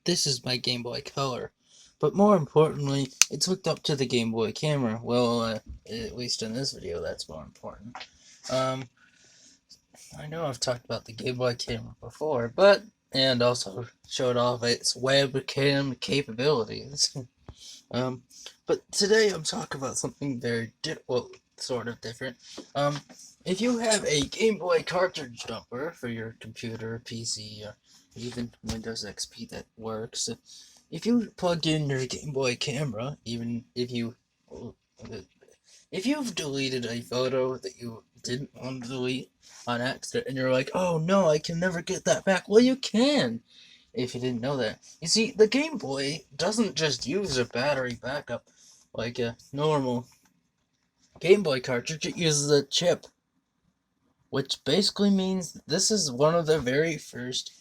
This is my Game Boy Color. But more importantly, it's hooked up to the Game Boy camera. Well, at least in this video, that's more important. Um, I know I've talked about the Game Boy camera before, and also showed off its webcam capabilities. um, but today I'm talking about something sort of different. Um, if you have a Game Boy cartridge dumper for your computer, PC, or even Windows XP that works, if you plug in your Game Boy camera, even if you've deleted a photo that you didn't want to delete on accident, and you're like, oh no, I can never get that back. Well, you can, if you didn't know that. You see, the Game Boy doesn't just use a battery backup like a normal Game Boy cartridge, it uses a chip, which basically means this is one of the very first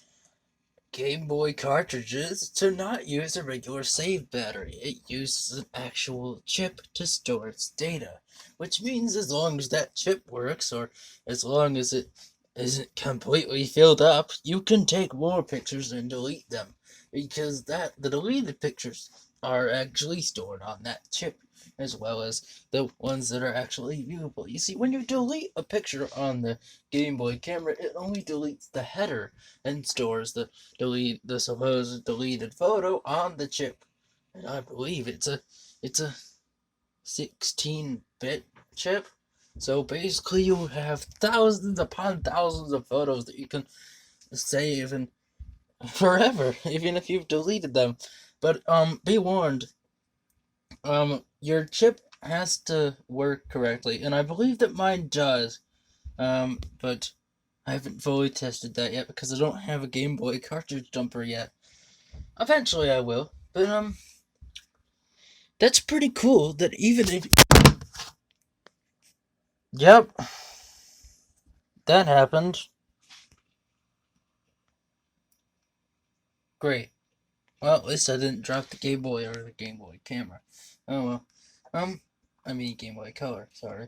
Game Boy cartridges to not use a regular save battery. It uses an actual chip to store its data, which means as long as that chip works, or as long as it isn't completely filled up, you can take more pictures and delete them, because the deleted pictures are actually stored on that chip, as well as the ones that are actually viewable. You see, when you delete a picture on the Game Boy camera, it only deletes the header and stores the supposed deleted photo on the chip. And I believe it's a 16-bit chip. So basically you have thousands upon thousands of photos that you can save and forever, even if you've deleted them. But be warned, your chip has to work correctly, and I believe that mine does. But I haven't fully tested that yet because I don't have a Game Boy cartridge dumper yet. Eventually I will, but that's pretty cool that even if Yep, that happened. Great. Well, at least I didn't drop the Game Boy or the Game Boy camera. Oh well. Um I mean Game Boy Color, sorry.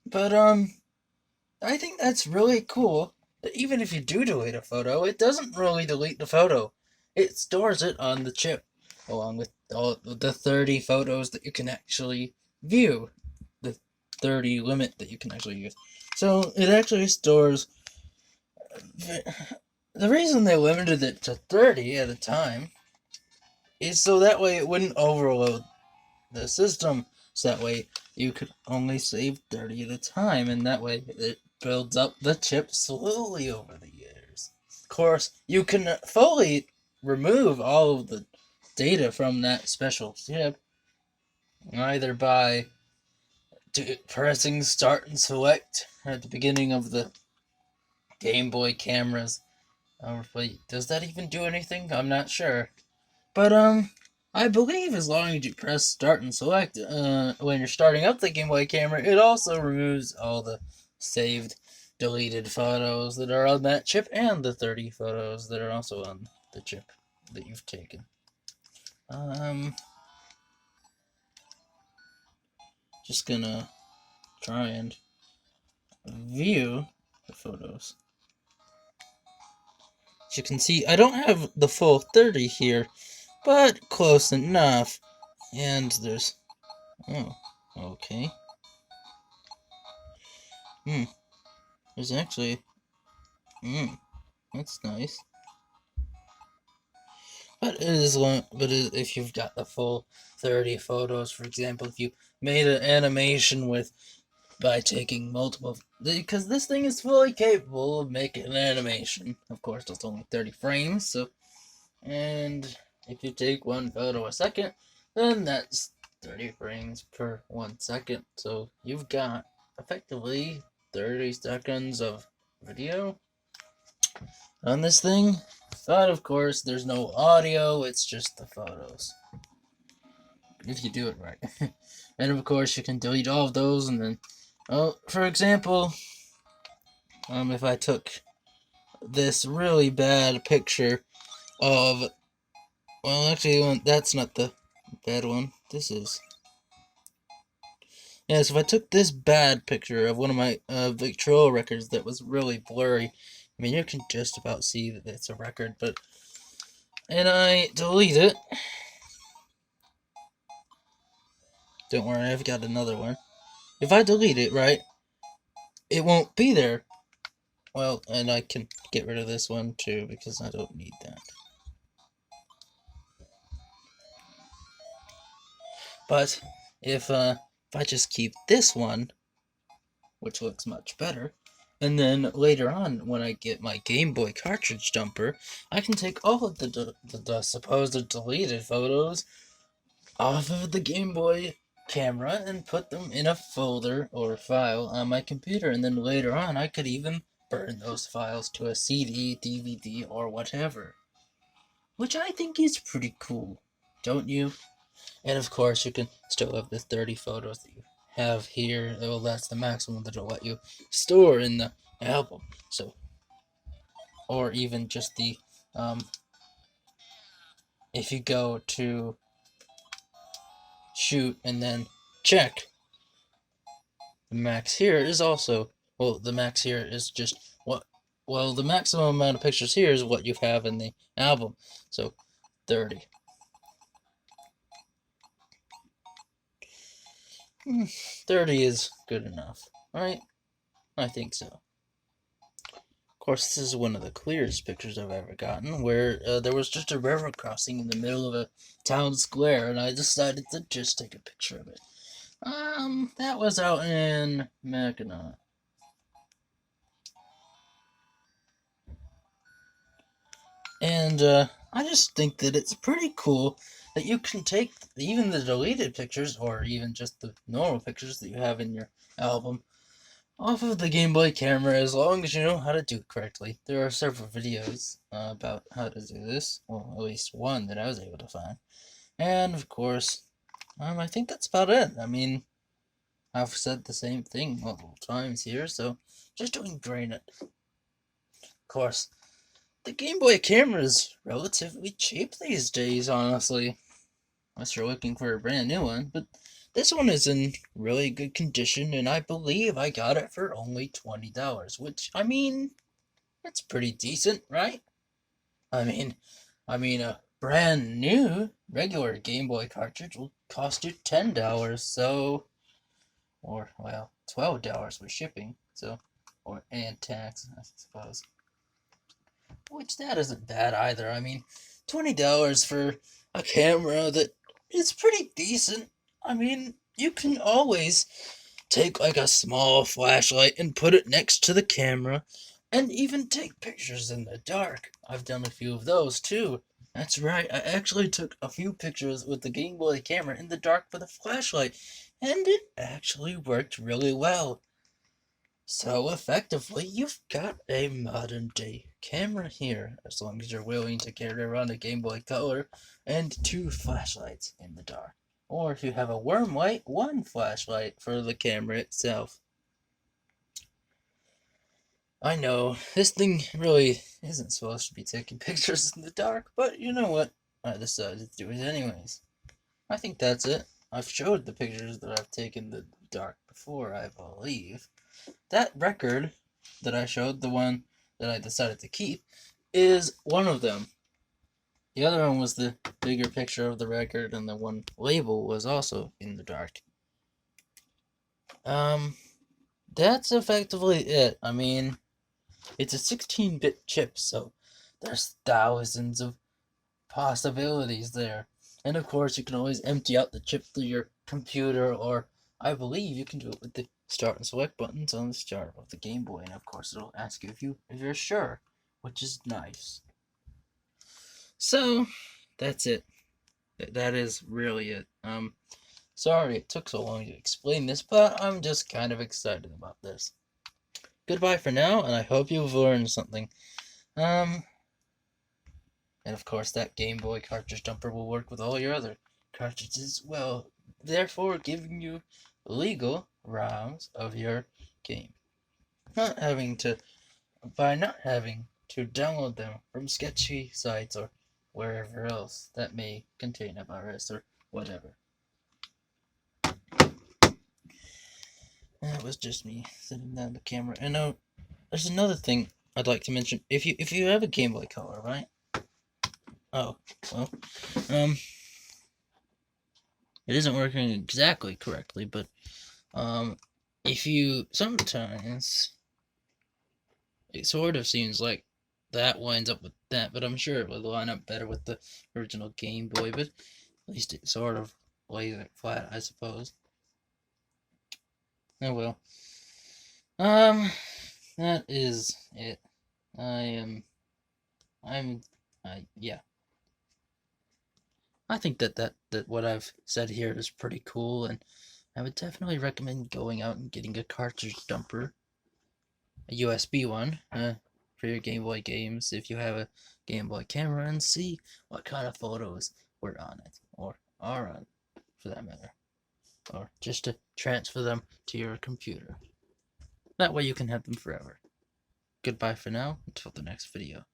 But I think that's really cool that even if you do delete a photo, it doesn't really delete the photo. It stores it on the chip, along with all the 30 photos that you can actually view. The 30 limit that you can actually use. So it actually stores. The reason they limited it to 30 at a time is so that way it wouldn't overload the system. So that way you could only save 30 at a time, and that way it builds up the chip slowly over the years. Of course, you can fully remove all of the data from that special chip, either by pressing start and select at the beginning of the Game Boy cameras. Wait, does that even do anything? I'm not sure. But I believe as long as you press start and select when you're starting up the Game Boy camera, it also removes all the saved deleted photos that are on that chip and the 30 photos that are also on the chip that you've taken. Just gonna try and view the photos. As you can see, I don't have the full 30 here, but close enough. And there's... Oh, okay. There's actually... That's nice. But if you've got the full 30 photos, for example, if you made an animation by taking multiple, because this thing is fully capable of making an animation. Of course, it's only 30 frames, and if you take one photo a second, then that's 30 frames per 1 second. So you've got effectively 30 seconds of video on this thing. But of course, there's no audio, it's just the photos. If you do it right. And of course, you can delete all of those, and then, for example, if I took this really bad picture of, well, actually, that's not the bad one. This is. Yeah, so if I took this bad picture of one of my Victrola records that was really blurry, I mean, you can just about see that it's a record, but and I delete it. Don't worry, I've got another one. If I delete it, right, it won't be there. Well, and I can get rid of this one too because I don't need that. But if I just keep this one, which looks much better, and then later on when I get my Game Boy cartridge dumper, I can take all of the supposed deleted photos off of the Game Boy camera and put them in a folder or file on my computer, and then later on I could even burn those files to a CD, DVD, or whatever. Which I think is pretty cool, don't you? And of course, you can still have the 30 photos that you have here. Well, that's the maximum that it'll let you store in the album. So, or even just the, if you go to shoot and then check, the max here is also, well, the max here is just what, well, the maximum amount of pictures here is what you have in the album. So, 30. 30 is good enough, right? I think so. Of course, this is one of the clearest pictures I've ever gotten, where there was just a river crossing in the middle of a town square, and I decided to just take a picture of it. That was out in Mackinac. And I just think that it's pretty cool that you can take even the deleted pictures, or even just the normal pictures that you have in your album, off of the Game Boy camera as long as you know how to do it correctly. There are several videos about how to do this, well, at least one that I was able to find. And of course, I think that's about it. I mean, I've said the same thing multiple times here, so just doing drain it. Of course, the Game Boy camera is relatively cheap these days, honestly. Unless you're looking for a brand new one, but this one is in really good condition, and I believe I got it for only $20, which, I mean, it's pretty decent, right? I mean, a brand new regular Game Boy cartridge will cost you $10, so, or, well, $12 with shipping, so, or, and tax, I suppose. Which that isn't bad either. I mean, $20 for a camera that is pretty decent. I mean, you can always take like a small flashlight and put it next to the camera and even take pictures in the dark. I've done a few of those too. That's right, I actually took a few pictures with the Game Boy camera in the dark with a flashlight, and it actually worked really well. So effectively, you've got a modern day camera here, as long as you're willing to carry around a Game Boy Color and two flashlights in the dark. Or if you have a worm light, one flashlight for the camera itself. I know, this thing really isn't supposed to be taking pictures in the dark, but you know what? I decided to do it anyways. I think that's it. I've showed the pictures that I've taken in the dark before, I believe. That record that I showed, the one that I decided to keep, is one of them. The other one was the bigger picture of the record, and the one label was also in the dark. That's effectively it. I mean, it's a 16-bit chip, so there's thousands of possibilities there. And of course, you can always empty out the chip through your computer, or I believe you can do it with the start and select buttons on the start of the Game Boy. And of course, it'll ask you if you're sure, which is nice. So that's it. That is really it. Sorry it took so long to explain this, but I'm just kind of excited about this. Goodbye for now, and I hope you've learned something. And of course, that Game Boy cartridge dumper will work with all your other cartridges as well, therefore giving you legal ROMs of your game. Not having to, by not having to download them from sketchy sites or wherever else that may contain a virus or whatever. That was just me setting down the camera. And there's another thing I'd like to mention. If you have a Game Boy Color, right? Oh, well, um, it isn't working exactly correctly, but, if you, sometimes, it sort of seems like that winds up with that, but I'm sure it would line up better with the original Game Boy, but at least it sort of lays it flat, I suppose. Oh well. Um, that is it. I am, yeah. I think that what I've said here is pretty cool, and I would definitely recommend going out and getting a cartridge dumper, a USB one, for your Game Boy games if you have a Game Boy camera, and see what kind of photos were on it, or are on, for that matter, or just to transfer them to your computer. That way you can have them forever. Goodbye for now, until the next video.